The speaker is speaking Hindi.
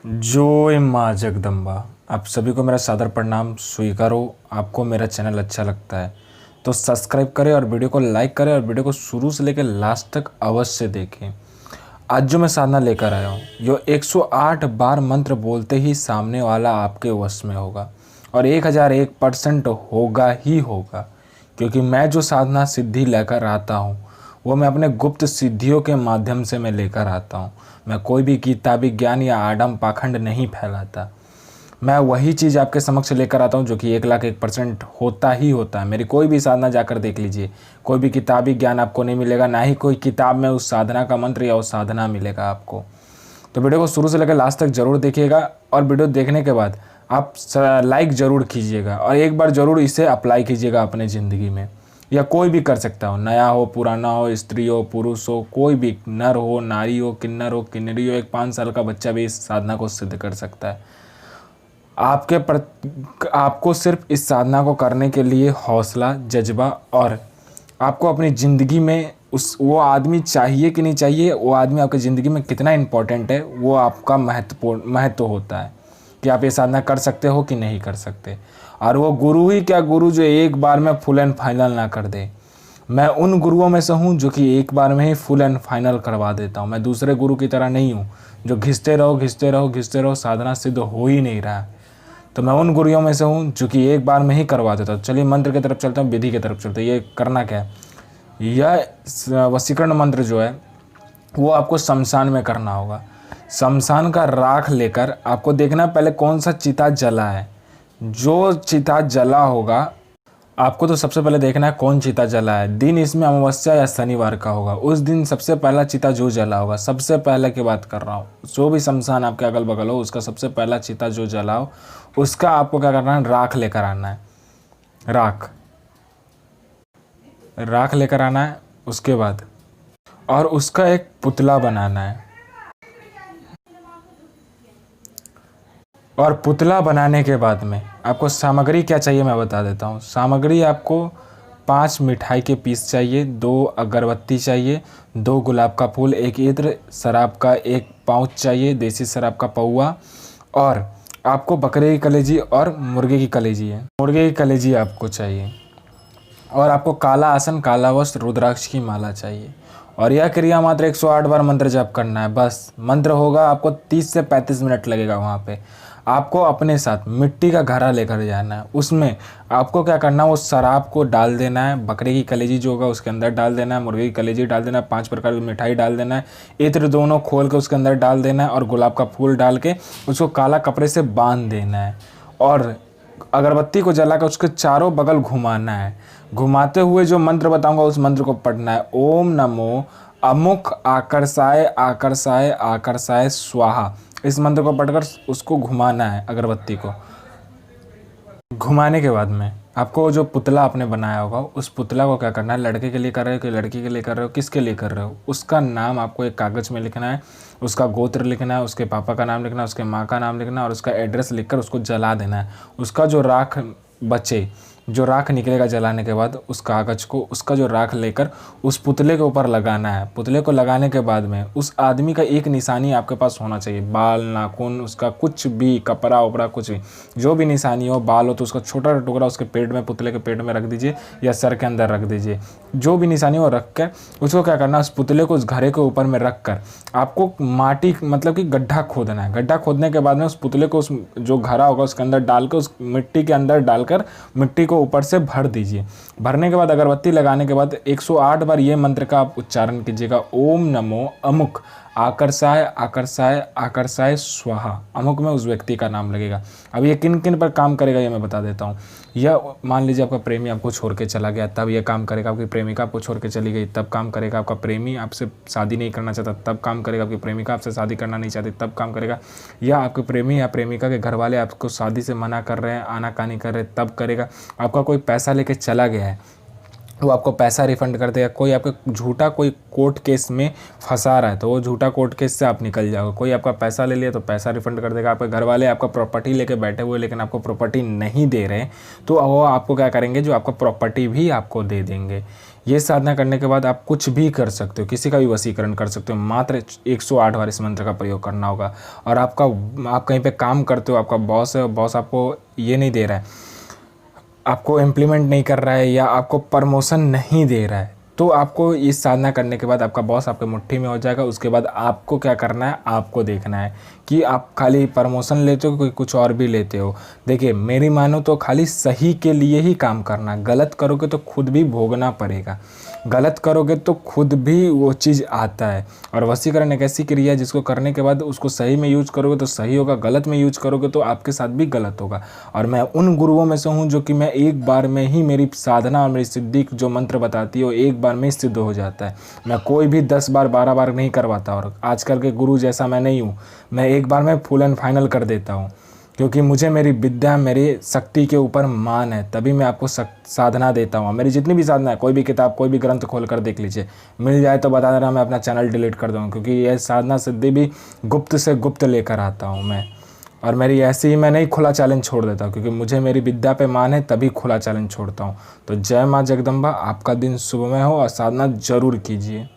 जय माँ जगदम्बा। आप सभी को मेरा सादर प्रणाम स्वीकारो। आपको मेरा चैनल अच्छा लगता है तो सब्सक्राइब करें और वीडियो को लाइक करें और वीडियो को शुरू से लेकर लास्ट तक अवश्य देखें। आज जो मैं साधना लेकर आया हूँ, यो 108 बार मंत्र बोलते ही सामने वाला आपके वश में होगा और 1001% होगा ही होगा। क्योंकि मैं जो साधना सिद्धि लेकर आता हूँ वो मैं अपने गुप्त सिद्धियों के माध्यम से मैं लेकर आता हूँ। मैं कोई भी किताबी ज्ञान या आडम पाखंड नहीं फैलाता। मैं वही चीज़ आपके समक्ष लेकर आता हूँ जो कि 1,01% होता ही होता है। मेरी कोई भी साधना जाकर देख लीजिए, कोई भी किताबी ज्ञान आपको नहीं मिलेगा, ना ही कोई किताब में उस साधना का मंत्र या उस साधना मिलेगा आपको। तो वीडियो को शुरू से लेकर लास्ट तक ज़रूर देखिएगा और वीडियो देखने के बाद आप लाइक ज़रूर कीजिएगा और एक बार ज़रूर इसे अप्लाई कीजिएगा अपने ज़िंदगी में। या कोई भी कर सकता हो, नया हो, पुराना हो, स्त्री हो, पुरुष हो, कोई भी, नर हो, नारी हो, किन्नर हो, किन्नरी हो, एक 5 साल का बच्चा भी इस साधना को सिद्ध कर सकता है। आपको सिर्फ इस साधना को करने के लिए हौसला, जज्बा और आपको अपनी ज़िंदगी में वो आदमी चाहिए कि नहीं चाहिए, वो आदमी आपकी ज़िंदगी में कितना इम्पोर्टेंट है, वो आपका महत्व होता है कि आप ये साधना कर सकते हो कि नहीं कर सकते। और वो गुरु ही क्या गुरु जो एक बार में फुल एंड फाइनल ना कर दे। मैं उन गुरुओं में से हूँ जो कि एक बार में ही फुल एंड फाइनल करवा देता हूँ। मैं दूसरे गुरु की तरह नहीं हूँ जो घिसते रहो साधना सिद्ध हो ही नहीं रहा। तो मैं उन गुरुओं में से हूँ जो कि एक बार में ही करवा देता हूँ। चलिए मंत्र की तरफ चलते हैं, विधि की तरफ चलते हैं। ये करना क्या है, यह वशीकरण मंत्र जो है वो आपको शमशान में करना होगा। शमशान का राख लेकर आपको देखना पहले कौन सा चिता जला है। जो चिता जला होगा आपको तो सबसे पहले देखना है कौन चिता जला है। दिन इसमें अमावस्या या शनिवार का होगा। उस दिन सबसे पहला चिता जो जला होगा, सबसे पहले की बात कर रहा हूँ, जो भी शमशान आपके अगल बगल हो उसका सबसे पहला चिता जो जला हो उसका आपको क्या करना है, राख लेकर आना है। राख लेकर आना है। उसके बाद और उसका एक पुतला बनाना है। और पुतला बनाने के बाद में आपको सामग्री क्या चाहिए मैं बता देता हूँ। सामग्री आपको 5 मिठाई के पीस चाहिए, 2 अगरबत्ती चाहिए, 2 गुलाब का फूल, 1 इत्र, शराब का 1 पाउच चाहिए, देसी शराब का पौवा, और आपको बकरे की कलेजी और मुर्गे की कलेजी आपको चाहिए। और आपको काला आसन, काला वस्त्र, रुद्राक्ष की माला चाहिए। और यह क्रिया मात्र 108 बार मंत्र जप करना है। बस मंत्र होगा, आपको 30 से 35 मिनट लगेगा। वहाँ पे आपको अपने साथ मिट्टी का घड़ा लेकर जाना है। उसमें आपको क्या करना है, वो शराब को डाल देना है, बकरे की कलेजी जो होगा उसके अंदर डाल देना है, मुर्गे की कलेजी डाल देना है, 5 प्रकार की मिठाई डाल देना है, इत्र दोनों खोल के उसके अंदर डाल देना है और गुलाब का फूल डाल के उसको काला कपड़े से बांध देना है। और अगरबत्ती को जला कर उसके चारों बगल घुमाना है। घुमाते हुए जो मंत्र बताऊंगा उस मंत्र को पढ़ना है। ओम नमो अमुक आकर्षाय आकर्षाय आकर्षाय स्वाहा। इस मंत्र को पढ़कर उसको घुमाना है। अगरबत्ती को घुमाने के बाद में आपको जो पुतला आपने बनाया होगा उस पुतला को क्या करना है, लड़के के लिए कर रहे हो कि लड़की के लिए कर रहे हो, किसके लिए कर रहे हो, उसका नाम आपको एक कागज़ में लिखना है, उसका गोत्र लिखना है, उसके पापा का नाम लिखना है, उसके माँ का नाम लिखना है और उसका एड्रेस लिखकर उसको जला देना है। उसका जो राख बचे, जो राख निकलेगा जलाने के बाद, उस कागज़ को, उसका जो राख लेकर उस पुतले के ऊपर लगाना है। पुतले को लगाने के बाद में उस आदमी का एक निशानी आपके पास होना चाहिए। बाल, नाखून, उसका कुछ भी, कपड़ा उपड़ा कुछ भी, जो भी निशानी हो, बाल हो तो उसका छोटा टुकड़ा उसके पेट में, पुतले के पेट में रख दीजिए या सर के अंदर रख दीजिए। जो भी निशानी हो रख कर उसको क्या करना है, उस पुतले को उस घड़े के ऊपर में रख कर आपको माटी मतलब कि गड्ढा खोदना है। गड्ढा खोदने के बाद में उस पुतले को उस जो घड़ा होगा उसके अंदर डाल कर, उस मिट्टी के अंदर डालकर मिट्टी को ऊपर से भर दीजिए। भरने के बाद अगरबत्ती लगाने के बाद 108 बार ये मंत्र का आप उच्चारण कीजिएगा। ओम नमो अमुक आकर्षाय आकर्षाय आकर्षाय स्वाहा। अमुक में उस व्यक्ति का नाम लगेगा। अब ये किन किन पर काम करेगा ये मैं बता देता हूँ। यह मान लीजिए आपका प्रेमी आपको छोड़ के चला गया तब ये काम करेगा। आपकी प्रेमिका आपको छोड़ के चली गई तब काम करेगा। आपका प्रेमी आपसे शादी नहीं करना चाहता तब काम करेगा। आपकी प्रेमिका आपसे शादी करना नहीं चाहती तब काम करेगा। या आपके प्रेमी या प्रेमिका के घर वाले आपको शादी से मना कर रहे हैं, आनाकानी कर रहे हैं तब करेगा। आपका कोई पैसा लेके चला गया है वो आपको पैसा रिफ़ंड कर देगा। कोई आपका झूठा कोई कोर्ट केस में फंसा रहा है तो वो झूठा कोर्ट केस से आप निकल जाओगे। कोई आपका पैसा ले लिया तो पैसा रिफ़ंड कर देगा। आपके घर वाले आपका प्रॉपर्टी लेके बैठे हुए लेकिन आपको प्रॉपर्टी नहीं दे रहे, तो वो आपको क्या करेंगे, जो आपका प्रॉपर्टी भी आपको दे देंगे। ये साधना करने के बाद आप कुछ भी कर सकते हो, किसी का भी वशीकरण कर सकते हो। मात्र 108 बार इस मंत्र का प्रयोग करना होगा। और आप कहीं पे काम करते हो, आपका बॉस है, बॉस आपको ये नहीं दे रहा है, आपको इम्प्लीमेंट नहीं कर रहा है या आपको प्रमोशन नहीं दे रहा है, तो आपको इस साधना करने के बाद आपका बॉस आपके मुट्ठी में हो जाएगा। उसके बाद आपको क्या करना है, आपको देखना है कि आप खाली प्रमोशन लेते हो कोई कुछ और भी लेते हो। देखिए मेरी मानो तो खाली सही के लिए ही काम करना, गलत करोगे तो खुद भी भोगना पड़ेगा। गलत करोगे तो खुद भी वो चीज़ आता है। और वशीकरण एक ऐसी क्रिया है जिसको करने के बाद उसको सही में यूज करोगे तो सही होगा, गलत में यूज करोगे तो आपके साथ भी गलत होगा। और मैं उन गुरुओं में से हूँ जो कि मैं एक बार में ही, मेरी साधना और मेरी सिद्धि जो मंत्र बताती है वो एक बार में ही सिद्ध हो जाता है। मैं कोई भी 10 बार 12 बार नहीं करवाता। और आजकल के गुरु जैसा मैं नहीं हूँ, मैं एक बार में फुल एंड फाइनल कर देता हूँ, क्योंकि मुझे मेरी विद्या, मेरी शक्ति के ऊपर मान है, तभी मैं आपको साधना देता हूँ। मेरी जितनी भी साधना है, कोई भी किताब, कोई भी ग्रंथ खोल कर देख लीजिए, मिल जाए तो बता देना, मैं अपना चैनल डिलीट कर दूँगा। क्योंकि यह साधना सिद्धि भी गुप्त से गुप्त लेकर आता हूँ मैं। और मेरी ऐसी ही मैं नहीं खुला चैलेंज छोड़ देता हूँ, क्योंकि मुझे मेरी विद्या पे मान है, तभी खुला चैलेंज छोड़ता हूँ। तो जय माँ जगदम्बा, आपका दिन शुभमय हो और साधना जरूर कीजिए।